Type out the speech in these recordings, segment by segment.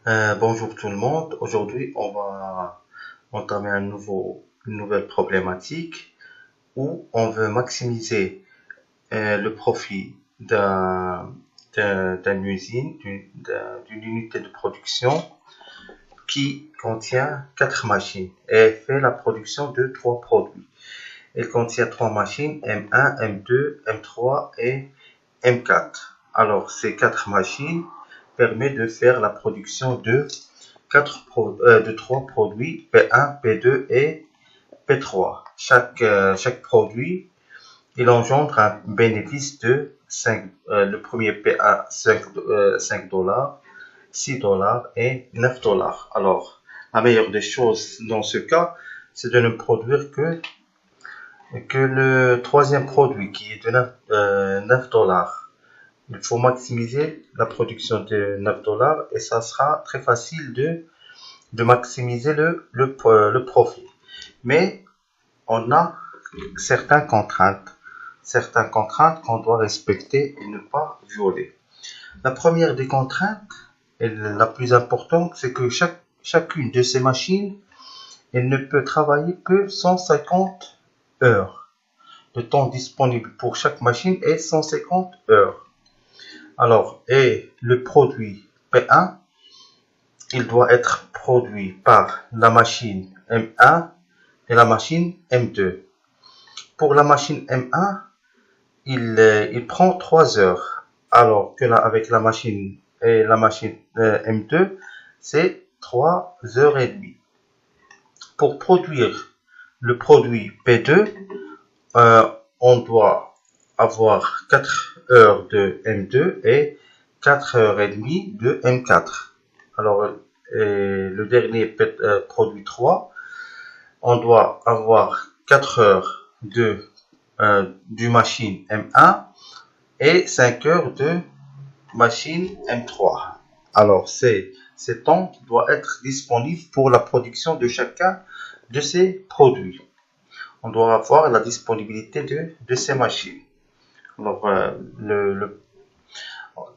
Bonjour tout le monde. Aujourd'hui, on va entamer une nouvelle problématique où on veut maximiser le profit d'une usine, d'une unité de production qui contient quatre machines et fait la production de trois produits. Elle contient trois machines M1, M2, M3 et M4. Alors, ces quatre machines permettent de faire la production de trois produits P1, P2 et P3. Chaque produit, il engendre un bénéfice de 5, le premier P1 5 dollars, 6 dollars et 9 dollars. Alors, la meilleure des choses dans ce cas, c'est de ne produire que le troisième produit qui est de 9 dollars. Il faut maximiser la production de 9 dollars et ça sera très facile de maximiser le profit. Mais on a certaines contraintes qu'on doit respecter et ne pas violer. La première des contraintes, et la plus importante, c'est que chacune de ces machines, elle ne peut travailler que 150 heures. Le temps disponible pour chaque machine est 150 heures. Alors, et le produit P1, il doit être produit par la machine M1 et la machine M2. Pour la machine M1, il prend 3 heures, alors que avec la machine M2, c'est 3 heures et demie. Pour produire le produit P2, on doit avoir 4 heures de M2 et 4 heures et demie de M4. Alors, le dernier produit 3, on doit avoir 4 heures du machine M1 et 5 heures de machine M3. Alors, ces temps doivent être disponibles pour la production de chacun de ces produits. On doit avoir la disponibilité de ces machines. Alors,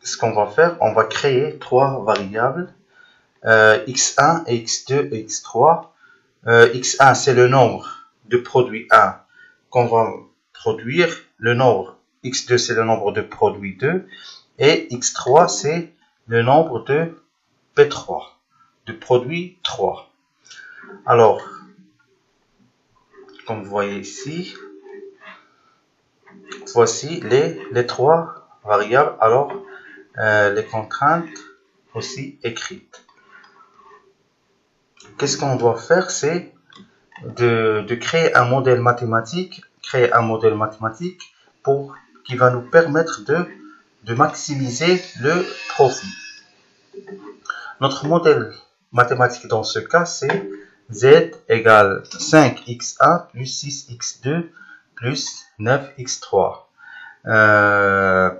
ce qu'on va faire, on va créer trois variables, x1, x2 et x3. X1, c'est le nombre de produits 1 qu'on va produire. Le nombre x2, c'est le nombre de produits 2. Et x3, c'est le nombre de P3, de produits 3. Alors, comme vous voyez ici, voici les trois variables. Alors, les contraintes aussi écrites. Qu'est-ce qu'on doit faire? C'est de créer un modèle mathématique, qui va nous permettre de maximiser le profit. Notre modèle mathématique dans ce cas, c'est z égale 5x1 plus 6x2 plus 9x3.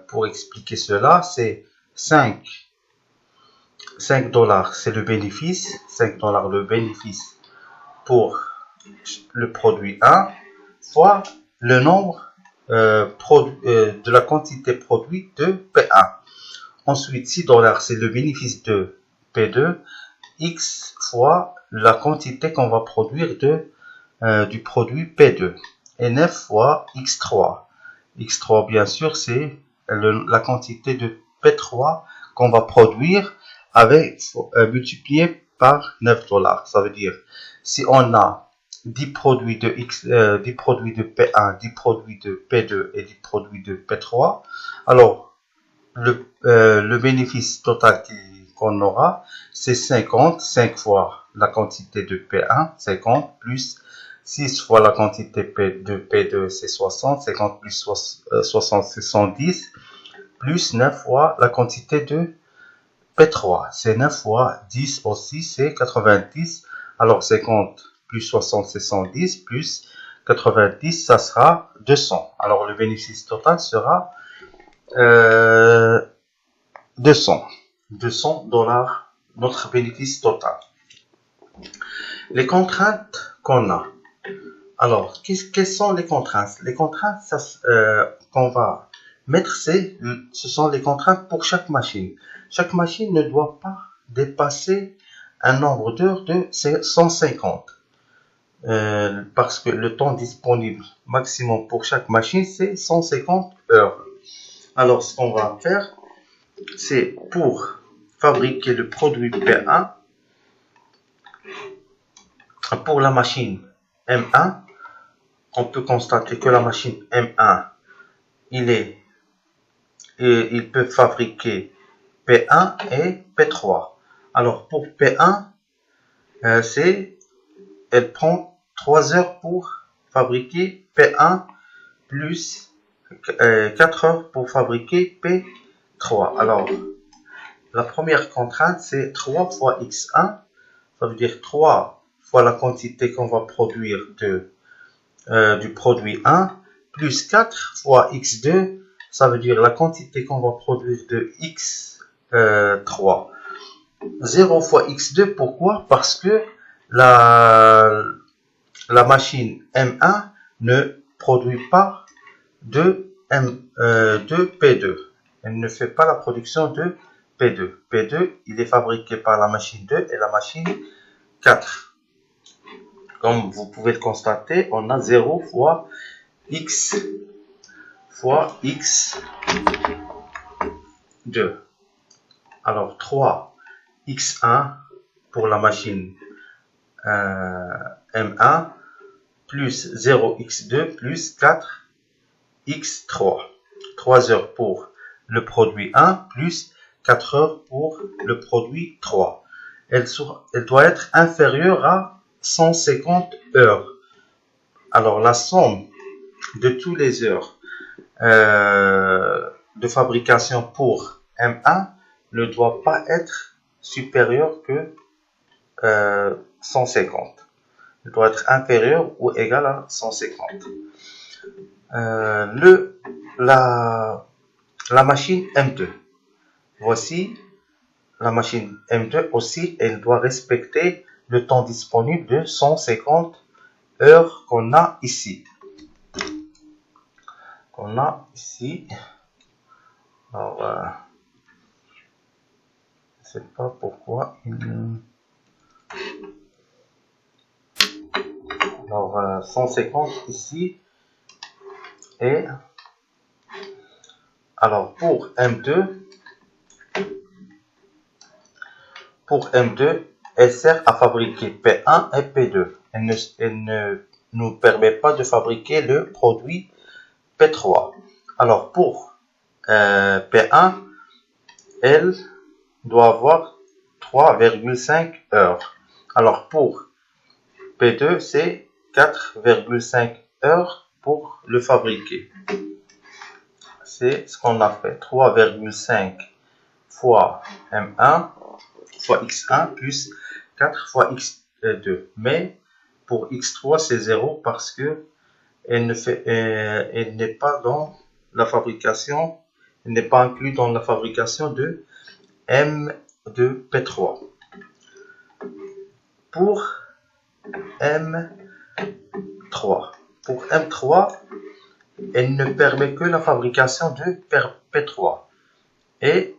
Pour expliquer cela, c'est 5 dollars, c'est le bénéfice, 5 dollars le bénéfice pour le produit 1 fois le nombre de la quantité produite de P1. Ensuite, 6 dollars, c'est le bénéfice de P2, x fois la quantité qu'on va produire du produit P2. Et 9 fois x3. X3, bien sûr, c'est la quantité de P3 qu'on va produire multiplié par 9 dollars. Ça veut dire, si on a 10 produits de 10 produits de P1, 10 produits de P2 et 10 produits de P3, alors le bénéfice total qu'on aura, c'est 50, 5 fois la quantité de P1, 50, plus 6 fois la quantité de P2, c'est 60, 50 plus 60, c'est 110, plus 9 fois la quantité de P3, c'est 9 fois 10 aussi, c'est 90. Alors 50 plus 60, c'est 110, plus 90, ça sera 200. Alors le bénéfice total sera 200 dollars, notre bénéfice total. Les contraintes qu'on a. Alors, quelles sont les contraintes? Les contraintes qu'on va mettre, ce sont les contraintes pour chaque machine. Chaque machine ne doit pas dépasser un nombre d'heures de 150. Parce que le temps disponible maximum pour chaque machine, c'est 150 heures. Alors, ce qu'on va faire, c'est pour fabriquer le produit P1, pour la machine M1, on peut constater que la machine M1, il peut fabriquer P1 et P3. Alors, pour P1, elle prend 3 heures pour fabriquer P1 plus 4 heures pour fabriquer P3. Alors, la première contrainte, c'est 3 fois X1. Ça veut dire 3 fois la quantité qu'on va produire du produit 1, plus 4 fois X2. Ça veut dire la quantité qu'on va produire de X3. 0 fois X2, pourquoi? Parce que la machine M1 ne produit pas de P2. Elle ne fait pas la production de P2. P2, il est fabriqué par la machine 2 et la machine 4. Comme vous pouvez le constater, on a 0 fois X fois X2. Alors 3 X1 pour la machine M1 plus 0 X2 plus 4 X3. 3 heures pour le produit 1 plus 4 heures pour le produit 3. Elle doit être inférieure à 150 heures. Alors la somme de toutes les heures de fabrication pour M1 ne doit pas être supérieure que 150. Elle doit être inférieure ou égale à 150. La machine M2. Voici la machine M2 aussi, elle doit respecter le temps disponible de 150 heures qu'on a ici. Alors, je ne sais pas pourquoi Alors, 150 ici. Et alors, pour M2, elle sert à fabriquer P1 et P2. Elle ne nous permet pas de fabriquer le produit P3. Alors, pour P1, elle doit avoir 3,5 heures. Alors, pour P2, c'est 4,5 heures pour le fabriquer. C'est ce qu'on a fait. 3,5 fois M1 fois X1 plus 4 fois X2. Mais pour X3, c'est 0 parce que elle n'est pas dans la fabrication, elle n'est pas inclue dans la fabrication de M2P3. Pour M3, elle ne permet que la fabrication de P3 et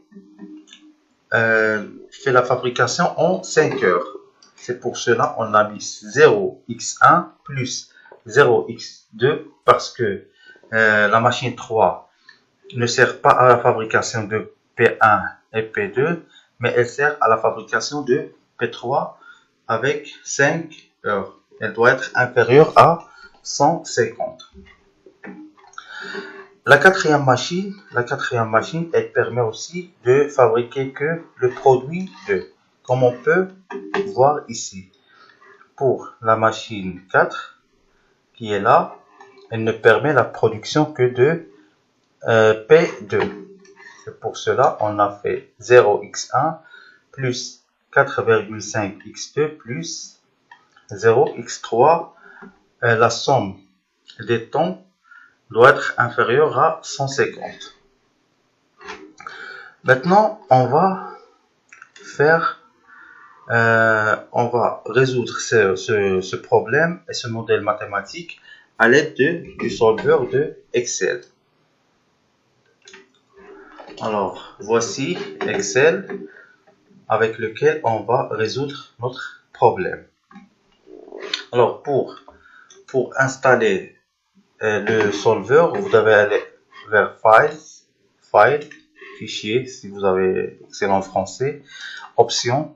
fait la fabrication en 5 heures. C'est pour cela qu'on a mis 0x1 plus 0x2 parce que la machine 3 ne sert pas à la fabrication de P1 et P2, mais elle sert à la fabrication de P3 avec 5 heures. Elle doit être inférieure à 150. La quatrième machine, elle permet aussi de fabriquer que le produit 2, comme on peut voir ici. Pour la machine 4, qui est là, elle ne permet la production que de P2. C'est pour cela on a fait 0x1 plus 4,5x2 plus 0x3. La somme des temps doit être inférieure à 150. Maintenant, on va résoudre ce problème et ce modèle mathématique à l'aide du solveur de Excel. Alors, voici Excel. avec lequel on va résoudre notre problème. Alors pour installer le solver, vous devez aller vers File, Fichier, si vous avez excellent français, Options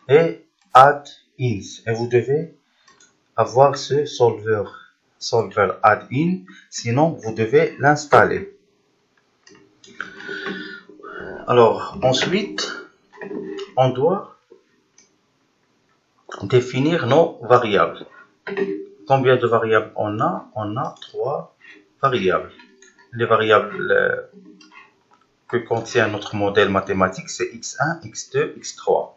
et Add-ins. Et vous devez avoir ce solver add-in, sinon vous devez l'installer. Alors ensuite, on doit définir nos variables. Combien de variables on a? On a 3 variables. Les variables que contient notre modèle mathématique, c'est x1, x2, x3.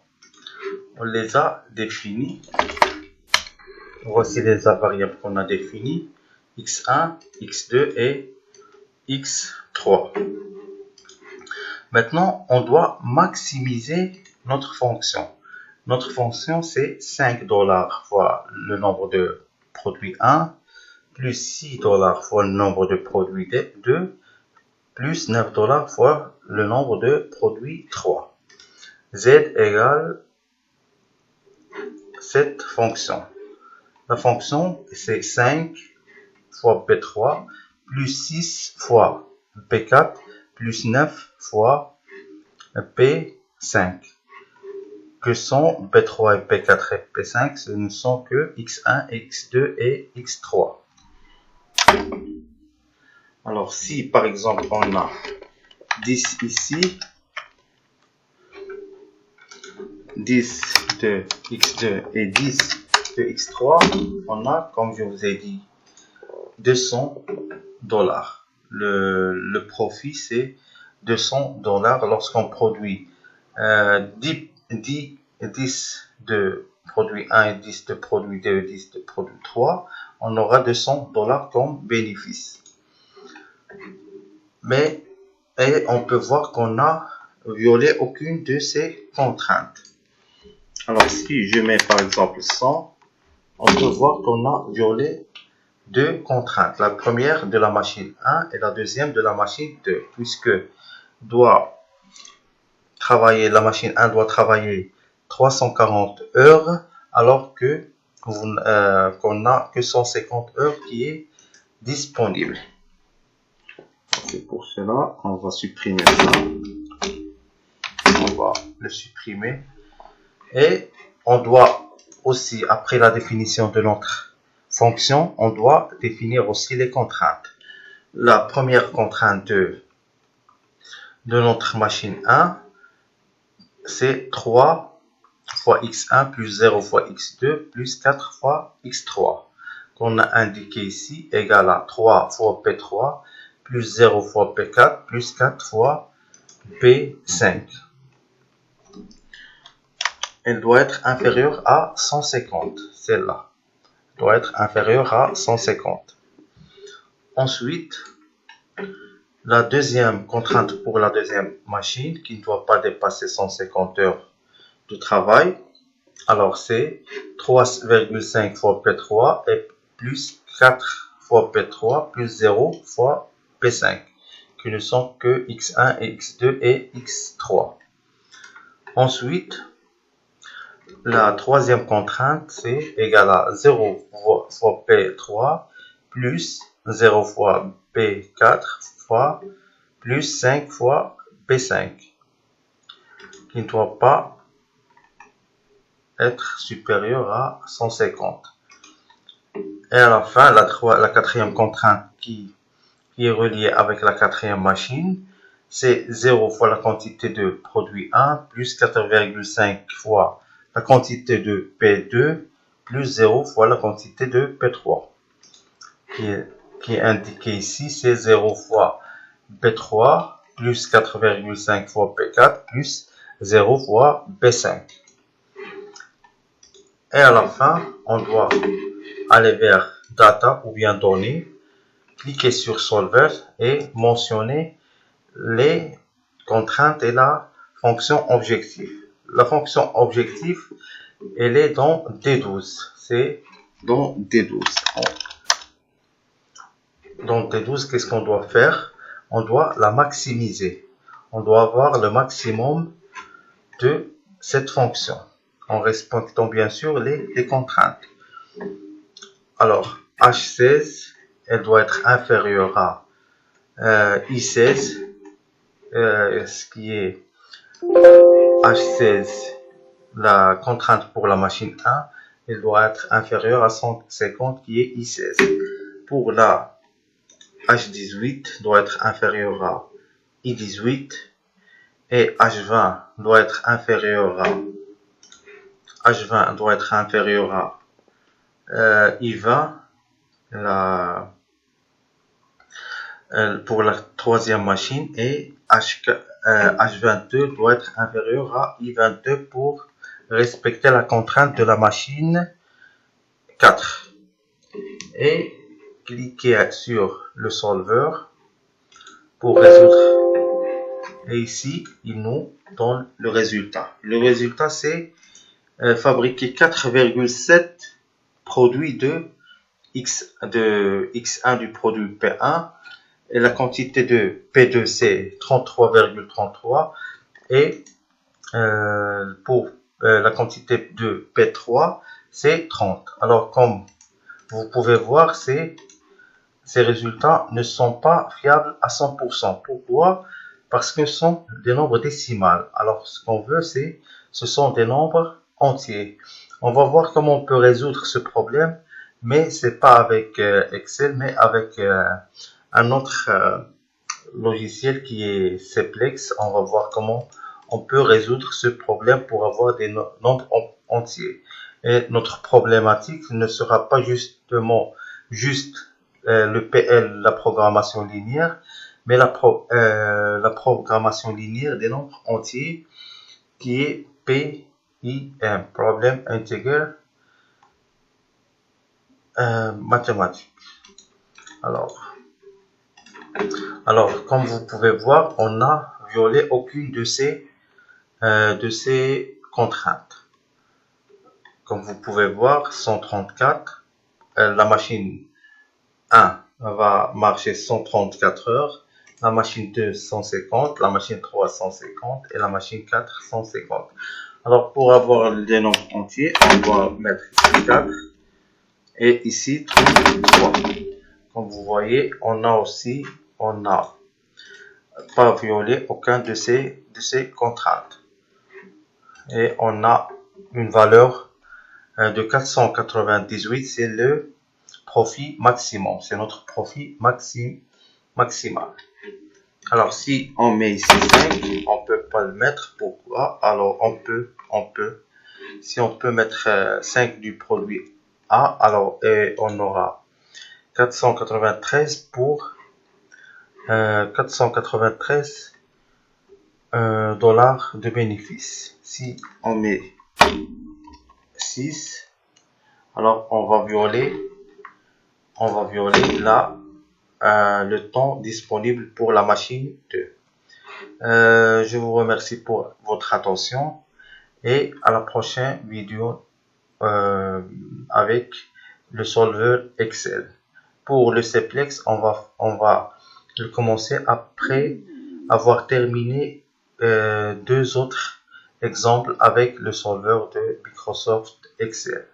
On les a définies. Voici les variables qu'on a définies, x1, x2 et x3. Maintenant, on doit maximiser notre fonction. Notre fonction, c'est 5 $ fois le nombre de produits 1, plus 6 $ fois le nombre de produits 2, plus 9 $ fois le nombre de produits 3. Z égale cette fonction. La fonction, c'est 5 fois P3, plus 6 fois P4, plus 9 fois P5. Que sont P3 et P4 et P5? Ce ne sont que x1, x2 et x3. Alors si par exemple on a 10 ici, 10 de x2 et 10 de x3, on a, comme je vous ai dit, 200 $. Le profit, c'est 200 $ lorsqu'on produit 10 de produit 1 et 10 de produit 2 et 10 de produit 3, on aura 200 $ comme bénéfice. Mais on peut voir qu'on n'a violé aucune de ces contraintes. Alors si je mets par exemple 100, on peut voir qu'on a violé 2 contraintes. La première de la machine 1 et la deuxième de la machine 2, puisque la machine 1 doit travailler 340 heures, alors que qu'on n'a que 150 heures qui est disponible. C'est pour cela qu'on va supprimer ça. On va le supprimer. Et on doit aussi, après la définition de notre fonction, on doit définir aussi les contraintes. La première contrainte de notre machine 1, c'est 3 fois x1 plus 0 fois x2 plus 4 fois x3. Qu'on a indiqué ici, égale à 3 fois P3 plus 0 fois P4 plus 4 fois P5. Elle doit être inférieure à 150. Celle-là doit être inférieure à 150. Ensuite, la deuxième contrainte pour la deuxième machine qui ne doit pas dépasser 150 heures de travail. Alors c'est 3,5 fois P3 et plus 4 fois P3 plus 0 fois P5, qui ne sont que x1 et x2 et x3. Ensuite, la troisième contrainte, c'est égal à 0 fois P3 plus 0 fois P4 fois plus 5 fois P5, qui ne doit pas être supérieur à 150. Et à la fin, la quatrième contrainte qui est reliée avec la quatrième machine, c'est 0 fois la quantité de produit 1 plus 4,5 fois la quantité de P2 plus 0 fois la quantité de P3. Qui est indiqué ici, c'est 0 fois P3 plus 4,5 fois P4 plus 0 fois P5. Et à la fin, on doit aller vers Data ou bien Données, cliquer sur Solver et mentionner les contraintes et la fonction objectif. La fonction objectif, elle est dans D12. C'est dans D12. Dans D12, qu'est-ce qu'on doit faire? On doit la maximiser. On doit avoir le maximum de cette fonction, en respectant bien sûr les contraintes. Alors, H16, elle doit être inférieure à I16, ce qui est H16, la contrainte pour la machine 1, elle doit être inférieure à 150 qui est I16. Pour la H18 doit être inférieure à I18 et H20 doit être inférieur à I20 pour la troisième machine, et H22 doit être inférieur à I22 pour respecter la contrainte de la machine 4. Et cliquez sur le solveur pour résoudre. Et ici, il nous donne le résultat. Le résultat, c'est fabriquer 4,7 produits de X1 du produit P1. Et la quantité de P2, c'est 33,33. Et pour la quantité de P3, c'est 30. Alors, comme vous pouvez voir, ces résultats ne sont pas fiables à 100%. Pourquoi? Parce que ce sont des nombres décimales. Alors, ce qu'on veut, ce sont des nombres entiers. On va voir comment on peut résoudre ce problème, mais c'est pas avec Excel, mais avec un autre logiciel qui est Seplex. On va voir comment on peut résoudre ce problème pour avoir des nombres entiers. Et notre problématique ne sera pas justement juste le PL, la programmation linéaire, mais la programmation linéaire des nombres entiers qui est PIM, Problem Integer Mathématique. Alors, comme vous pouvez voir, on n'a violé aucune de ces contraintes. Comme vous pouvez voir, 134, la machine 1 va marcher 134 heures, la machine 2 150, la machine 3 150 et la machine 4 150. Alors, pour avoir les nombres entiers, on doit mettre 4 et ici 3. Comme vous voyez, on n'a pas violé aucun de ces contraintes. Et on a une valeur de 498, c'est le profit maximum. C'est notre profit maximal. Alors, si on met ici 5, on peut pas le mettre. Pourquoi? Alors, si on peut mettre 5 du produit A, alors on aura 493 pour 493 dollars de bénéfice. Si on met 6, alors on va violer là le temps disponible pour la machine 2. Je vous remercie pour votre attention et à la prochaine vidéo avec le solveur Excel. Pour le Seplex, on va le commencer après avoir terminé 2 autres exemples avec le solveur de Microsoft Excel.